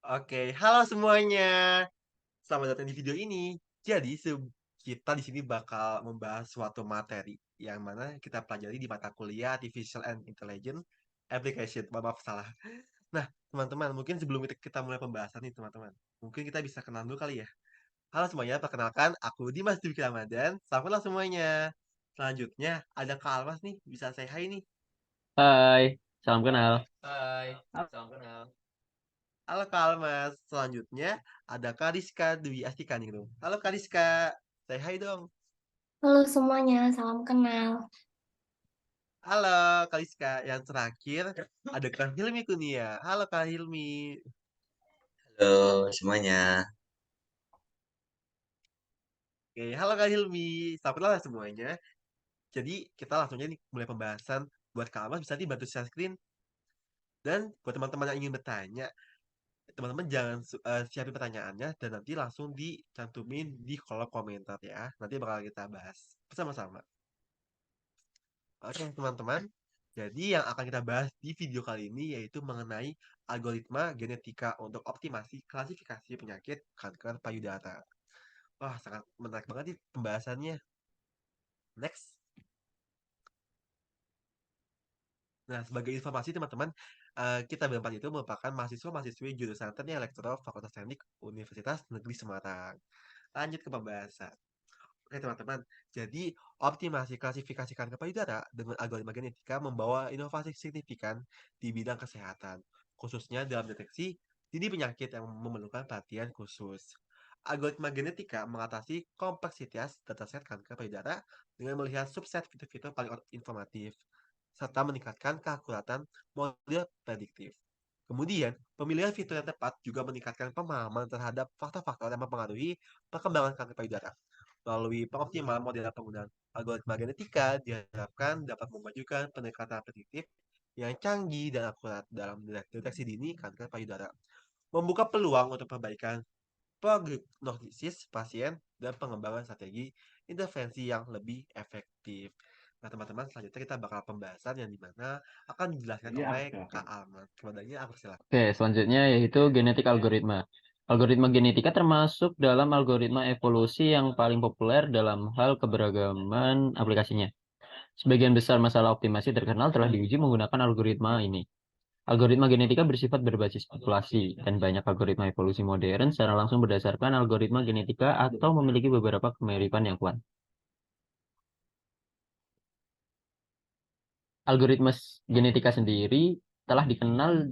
Oke, halo semuanya. Selamat datang di video ini. Jadi, kita di sini bakal membahas suatu materi yang mana kita pelajari di mata kuliah Artificial and Intelligence Application. Maaf, salah. Nah, teman-teman, mungkin sebelum kita mulai pembahasan nih, teman-teman. Mungkin kita bisa kenal dulu kali ya. Halo semuanya, perkenalkan aku Dimas Dwi Ramadan. Selamat kenal semuanya. Selanjutnya, ada Kak Almas nih. Bisa saya hai nih. Hai, salam kenal. Hai, salam kenal. Halo Kak Almas. Selanjutnya ada Kak Rizka Dwi Astika nih dong. Halo Kak Rizka. Say hai dong. Halo semuanya, salam kenal. Halo Kak Rizka. Yang terakhir ada Kak Hilmi Kunia. Halo Kak Hilmi. Halo semuanya. Oke, halo Kak Hilmi. Selamat malam semuanya. Jadi kita langsung aja nih mulai pembahasan. Buat Kak Almas bisa nih bantu share screen. Dan buat teman-teman yang ingin bertanya, teman-teman jangan siapin pertanyaannya dan nanti langsung dicantumin di kolom komentar ya. Nanti bakal kita bahas bersama-sama. Oke, teman-teman. Jadi yang akan kita bahas di video kali ini yaitu mengenai algoritma genetika untuk optimasi klasifikasi penyakit kanker payudara. Wah, sangat menarik banget nih pembahasannya. Next. Nah, sebagai informasi teman-teman, kita berempat itu merupakan mahasiswa-mahasiswi jurusan Teknik Elektro Fakultas Teknik Universitas Negeri Semarang. Lanjut ke pembahasan. Oke teman-teman, jadi optimasi klasifikasi kanker payudara dengan algoritma genetika membawa inovasi signifikan di bidang kesehatan, khususnya dalam deteksi dini penyakit yang memerlukan perhatian khusus. Algoritma genetika mengatasi kompleksitas dataset kanker payudara dengan melihat subset fitur-fitur paling informatif, serta meningkatkan keakuratan model prediktif. Kemudian, pemilihan fitur yang tepat juga meningkatkan pemahaman terhadap faktor-faktor yang mempengaruhi perkembangan kanker payudara. Melalui pengoptimalan model penggunaan algoritma genetika diharapkan dapat memajukan pendekatan prediktif yang canggih dan akurat dalam deteksi dini kanker payudara, membuka peluang untuk perbaikan prognosis pasien dan pengembangan strategi intervensi yang lebih efektif. Nah, teman-teman, selanjutnya kita bakal pembahasan yang dimana akan dijelaskan oleh Kak Alman. Kemudiannya aku silakan. Oke, selanjutnya yaitu genetik algoritma. Algoritma genetika termasuk dalam algoritma evolusi yang paling populer dalam hal keberagaman aplikasinya. Sebagian besar masalah optimasi terkenal telah diuji menggunakan algoritma ini. Algoritma genetika bersifat berbasis populasi, dan banyak algoritma evolusi modern secara langsung berdasarkan algoritma genetika atau memiliki beberapa kemiripan yang kuat. Algoritma genetika sendiri telah dikenal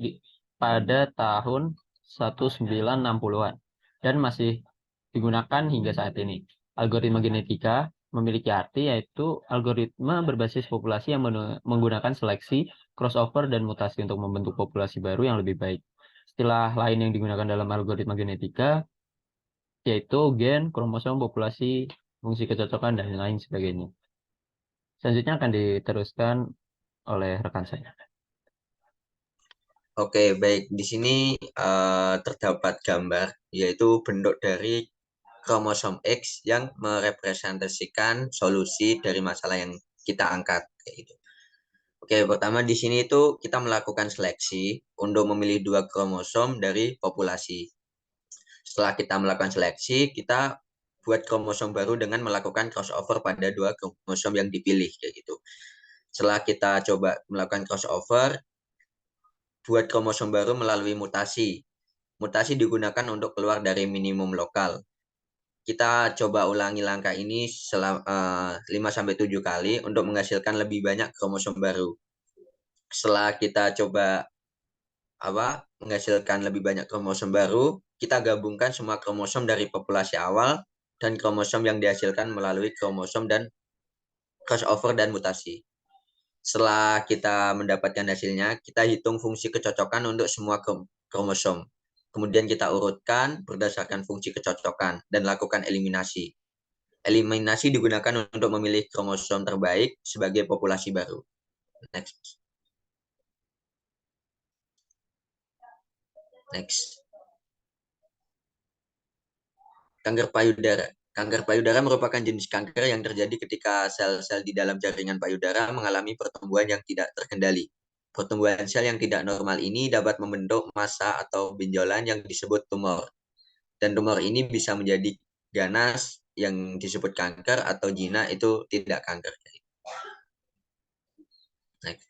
pada tahun 1960-an dan masih digunakan hingga saat ini. Algoritma genetika memiliki arti yaitu algoritma berbasis populasi yang menggunakan seleksi, crossover, dan mutasi untuk membentuk populasi baru yang lebih baik. Istilah lain yang digunakan dalam algoritma genetika yaitu gen, kromosom, populasi, fungsi kecocokan, dan lain sebagainya. Selanjutnya akan diteruskan oleh rekan saya. Oke, baik. Di sini terdapat gambar, yaitu bentuk dari kromosom X yang merepresentasikan solusi dari masalah yang kita angkat. Kayak gitu. Oke, pertama di sini itu kita melakukan seleksi untuk memilih dua kromosom dari populasi. Setelah kita melakukan seleksi, kita buat kromosom baru dengan melakukan crossover pada dua kromosom yang dipilih. Kayak gitu. Setelah kita coba melakukan crossover, buat kromosom baru melalui mutasi. Mutasi digunakan untuk keluar dari minimum lokal. Kita coba ulangi langkah ini selama 5-7 kali untuk menghasilkan lebih banyak kromosom baru. Setelah kita coba menghasilkan lebih banyak kromosom baru, kita gabungkan semua kromosom dari populasi awal dan kromosom yang dihasilkan melalui kromosom dan crossover dan mutasi. Setelah kita mendapatkan hasilnya, kita hitung fungsi kecocokan untuk semua kromosom. Kemudian kita urutkan berdasarkan fungsi kecocokan dan lakukan eliminasi. Eliminasi digunakan untuk memilih kromosom terbaik sebagai populasi baru. Next. Next. Kanker payudara. Kanker payudara merupakan jenis kanker yang terjadi ketika sel-sel di dalam jaringan payudara mengalami pertumbuhan yang tidak terkendali. pertumbuhan sel yang tidak normal ini dapat membentuk massa atau benjolan yang disebut tumor. Dan tumor ini bisa menjadi ganas yang disebut kanker atau jinak itu tidak kanker. Next.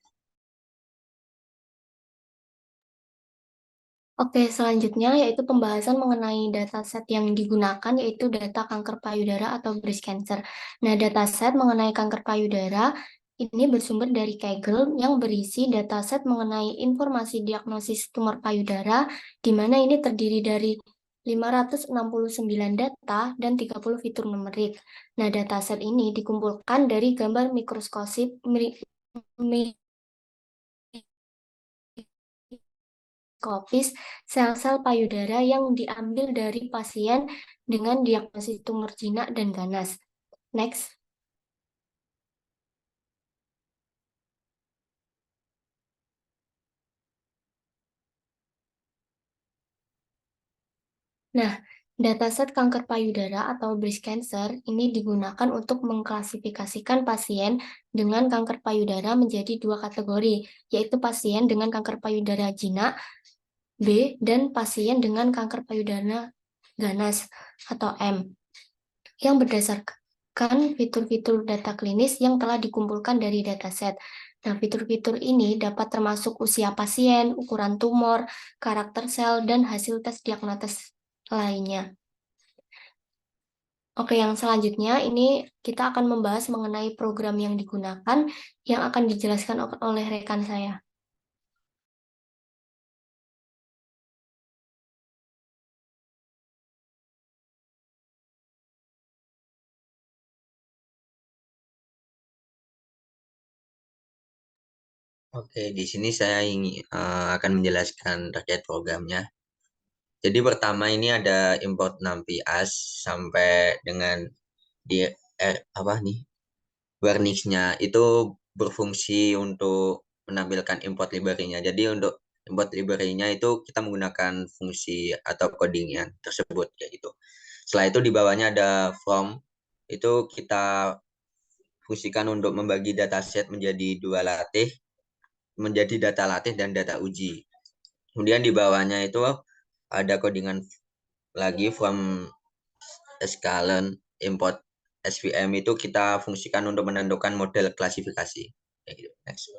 Oke, selanjutnya yaitu pembahasan mengenai dataset yang digunakan, yaitu data kanker payudara atau breast cancer. Nah, dataset mengenai kanker payudara ini bersumber dari Kaggle yang berisi dataset mengenai informasi diagnosis tumor payudara, di mana ini terdiri dari 569 data dan 30 fitur numerik. Nah, dataset ini dikumpulkan dari gambar mikroskopis sel-sel payudara yang diambil dari pasien dengan diagnosis tumor jinak dan ganas. Next. Nah, dataset kanker payudara atau breast cancer ini digunakan untuk mengklasifikasikan pasien dengan kanker payudara menjadi dua kategori, yaitu pasien dengan kanker payudara jinak B dan pasien dengan kanker payudara ganas atau M, yang berdasarkan fitur-fitur data klinis yang telah dikumpulkan dari dataset. Nah, fitur-fitur ini dapat termasuk usia pasien, ukuran tumor, karakter sel, dan hasil tes diagnosis lainnya. Oke, yang selanjutnya ini kita akan membahas mengenai program yang digunakan yang akan dijelaskan oleh rekan saya. Oke, di sini saya ingin akan menjelaskan terkait programnya. Jadi pertama ini ada import 6PAS sampai dengan di apa nih warnishnya itu berfungsi untuk menampilkan import library-nya. Jadi untuk import library-nya itu kita menggunakan fungsi atau coding yang tersebut kayak gitu. Setelah itu di bawahnya ada from, itu kita fungsikan untuk membagi dataset menjadi dua latih, menjadi data latih dan data uji. Kemudian di bawahnya itu ada codingan lagi from skalen import SVM itu kita fungsikan untuk menentukan model klasifikasi. Next.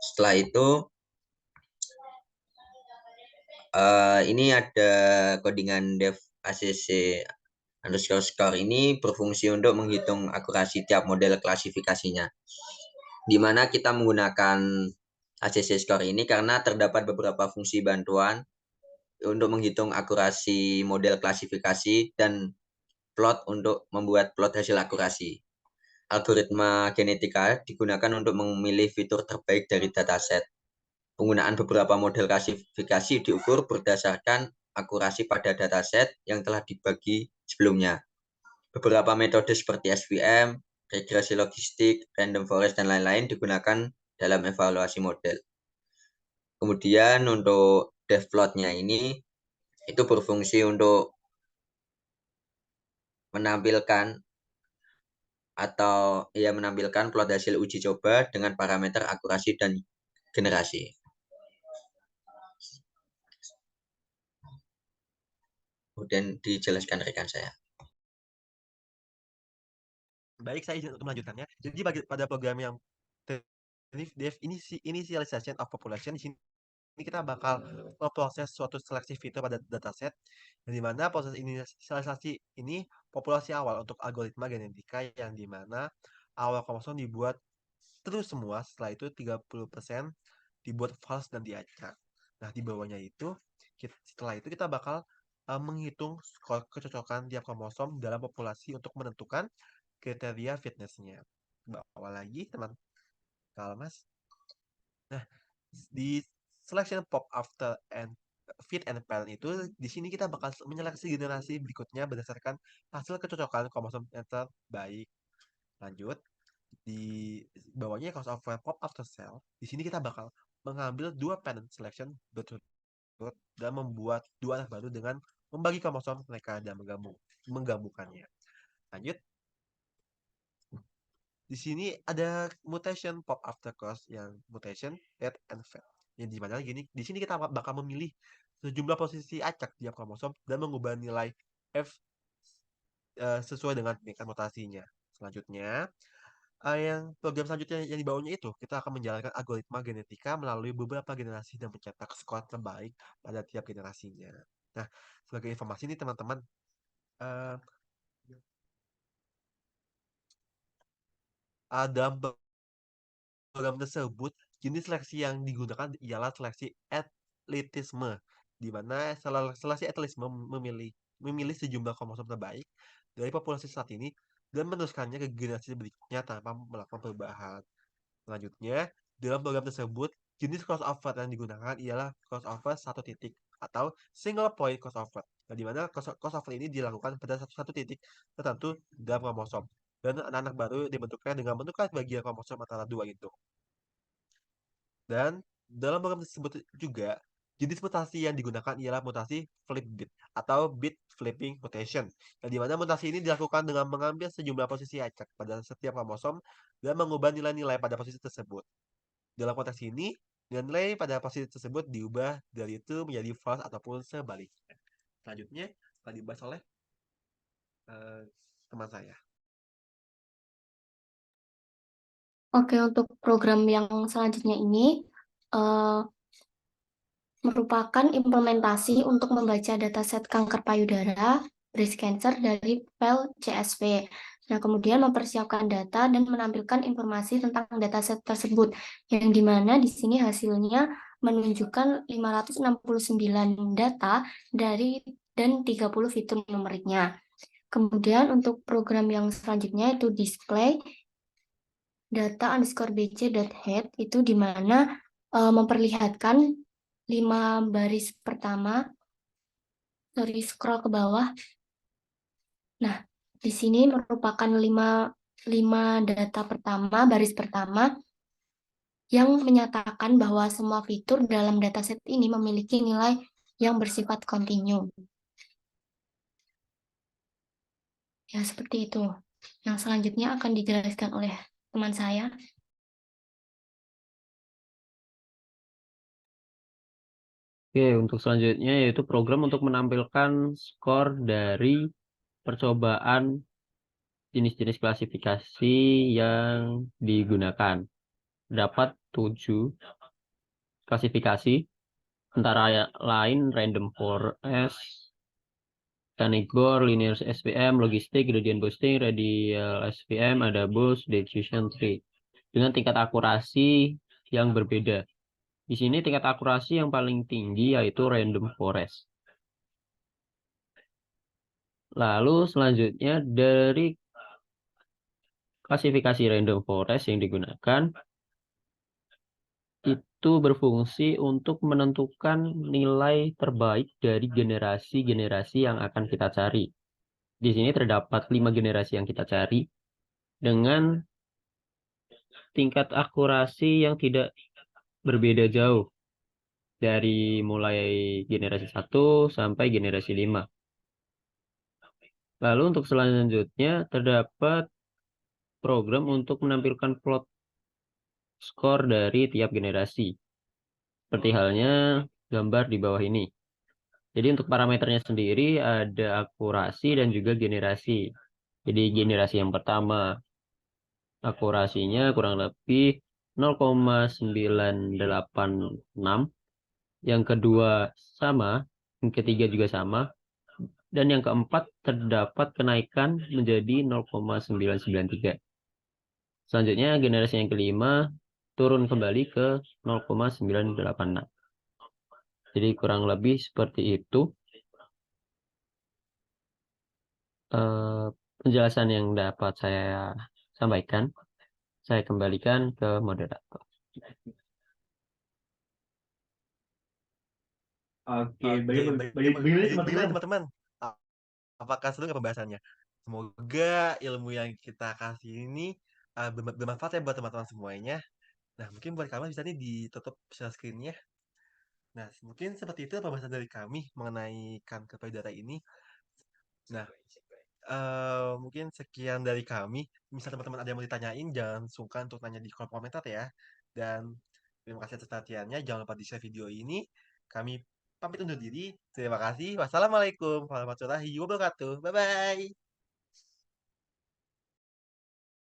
Setelah itu ini ada codingan dev ACC underscore score ini berfungsi untuk menghitung akurasi tiap model klasifikasinya. Di mana kita menggunakan ACC score ini karena terdapat beberapa fungsi bantuan untuk menghitung akurasi model klasifikasi dan plot untuk membuat plot hasil akurasi. Algoritma genetika digunakan untuk memilih fitur terbaik dari dataset. Penggunaan beberapa model klasifikasi diukur berdasarkan akurasi pada dataset yang telah dibagi sebelumnya. Beberapa metode seperti SVM, regresi logistik, random forest, dan lain-lain digunakan dalam evaluasi model. Kemudian untuk devplot-nya ini itu berfungsi untuk menampilkan plot hasil uji coba dengan parameter akurasi dan generasi. Kemudian dijelaskan rekan saya. Baik, saya izin untuk melanjutkannya. Jadi pada program yang initialization of population, di sini kita bakal memproses suatu seleksi fitur pada dataset, di mana proses inisialisasi ini populasi awal untuk algoritma genetika yang dimana awal kromosom dibuat terus semua, setelah itu 30% dibuat false dan diacak. Nah, di bawahnya itu, setelah itu kita bakal menghitung skor kecocokan tiap kromosom dalam populasi untuk menentukan kriteria fitnessnya. Bawah lagi, teman. Kalau Mas. Nah, di selection pop after and fit and parent itu di sini kita bakal menyeleksi generasi berikutnya berdasarkan hasil kecocokan kromosom yang terbaik. Lanjut di bawahnya cause of pop after cell. Di sini kita bakal mengambil dua parent selection berturut-turut dan membuat dua anak baru dengan membagi kromosom mereka dan menggabungkannya. Lanjut. Di sini ada mutation pop after cause yang mutation, add, and fade. Yang dimana gini, di sini kita bakal memilih sejumlah posisi acak tiap kromosom dan mengubah nilai F sesuai dengan tingkat mutasinya. Selanjutnya, yang program selanjutnya yang di bawahnya itu, kita akan menjalankan algoritma genetika melalui beberapa generasi dan mencetak skor terbaik pada tiap generasinya. Nah, sebagai informasi nih teman-teman, eh, dalam program tersebut, jenis seleksi yang digunakan ialah seleksi atletisme, di mana seleksi atletisme memilih sejumlah kromosom terbaik dari populasi saat ini dan meneruskannya ke generasi berikutnya tanpa melakukan perubahan. Selanjutnya, dalam program tersebut, jenis crossover yang digunakan ialah crossover satu titik atau single point crossover. Nah, di mana crossover ini dilakukan pada satu titik tertentu dalam kromosom. Dan anak-anak baru dibentuknya dengan menukar bagian kromosom antara dua itu. Dan dalam program tersebut juga, jenis mutasi yang digunakan ialah mutasi flip bit atau bit flipping mutation. Yang dimana mutasi ini dilakukan dengan mengambil sejumlah posisi acak pada setiap kromosom dan mengubah nilai-nilai pada posisi tersebut. Dalam konteks ini, nilai pada posisi tersebut diubah dari itu menjadi false ataupun sebaliknya. Selanjutnya, akan dibahas oleh eh, teman saya. Oke, untuk program yang selanjutnya ini eh, merupakan implementasi untuk membaca dataset kanker payudara, breast cancer dari file CSV. Nah, kemudian mempersiapkan data dan menampilkan informasi tentang dataset tersebut, yang dimana di sini hasilnya menunjukkan 569 data dari dan 30 fitur numeriknya. Kemudian untuk program yang selanjutnya itu display data_bc.head itu di mana memperlihatkan 5 baris pertama, sorry scroll ke bawah. Nah, di sini merupakan 5 data pertama, baris pertama yang menyatakan bahwa semua fitur dalam dataset ini memiliki nilai yang bersifat kontinu. Ya, seperti itu. Yang selanjutnya akan dijelaskan oleh teman saya. Oke, untuk selanjutnya yaitu program untuk menampilkan skor dari percobaan jenis-jenis klasifikasi yang digunakan. Dapat 7 klasifikasi, antara lain random forest, Canigor, linear SVM, logistik, gradient boosting, radial SVM, ada boost, diffusion tree. Dengan tingkat akurasi yang berbeda. Di sini tingkat akurasi yang paling tinggi yaitu random forest. Lalu selanjutnya dari klasifikasi random forest yang digunakan itu berfungsi untuk menentukan nilai terbaik dari generasi-generasi yang akan kita cari. Di sini terdapat 5 generasi yang kita cari dengan tingkat akurasi yang tidak berbeda jauh dari mulai generasi 1 sampai generasi 5. Lalu untuk selanjutnya terdapat program untuk menampilkan plot skor dari tiap generasi. Seperti halnya gambar di bawah ini. Jadi untuk parameternya sendiri ada akurasi dan juga generasi. Jadi generasi yang pertama akurasinya kurang lebih 0,986, yang kedua sama, yang ketiga juga sama, dan yang keempat terdapat kenaikan menjadi 0,993. Selanjutnya generasi yang kelima turun kembali ke 0,986. Jadi kurang lebih seperti itu penjelasan yang dapat saya sampaikan. Saya kembalikan ke moderator. Oke, Oke, bagaimana teman-teman? Apakah seru nggak pembahasannya? Semoga ilmu yang kita kasih ini bermanfaat ya buat teman-teman semuanya. Nah, mungkin buat kalian bisa nih ditutup share screen-nya. Nah, mungkin seperti itu pembahasan dari kami mengenai kanker payudara ini. Nah, Mungkin sekian dari kami. Misal teman-teman ada yang mau ditanyain, jangan sungkan untuk tanya di kolom komentar ya. Dan terima kasih atas perhatiannya. Jangan lupa di-share video ini. Kami pamit undur diri. Terima kasih. Wassalamualaikum warahmatullahi wabarakatuh. Bye-bye.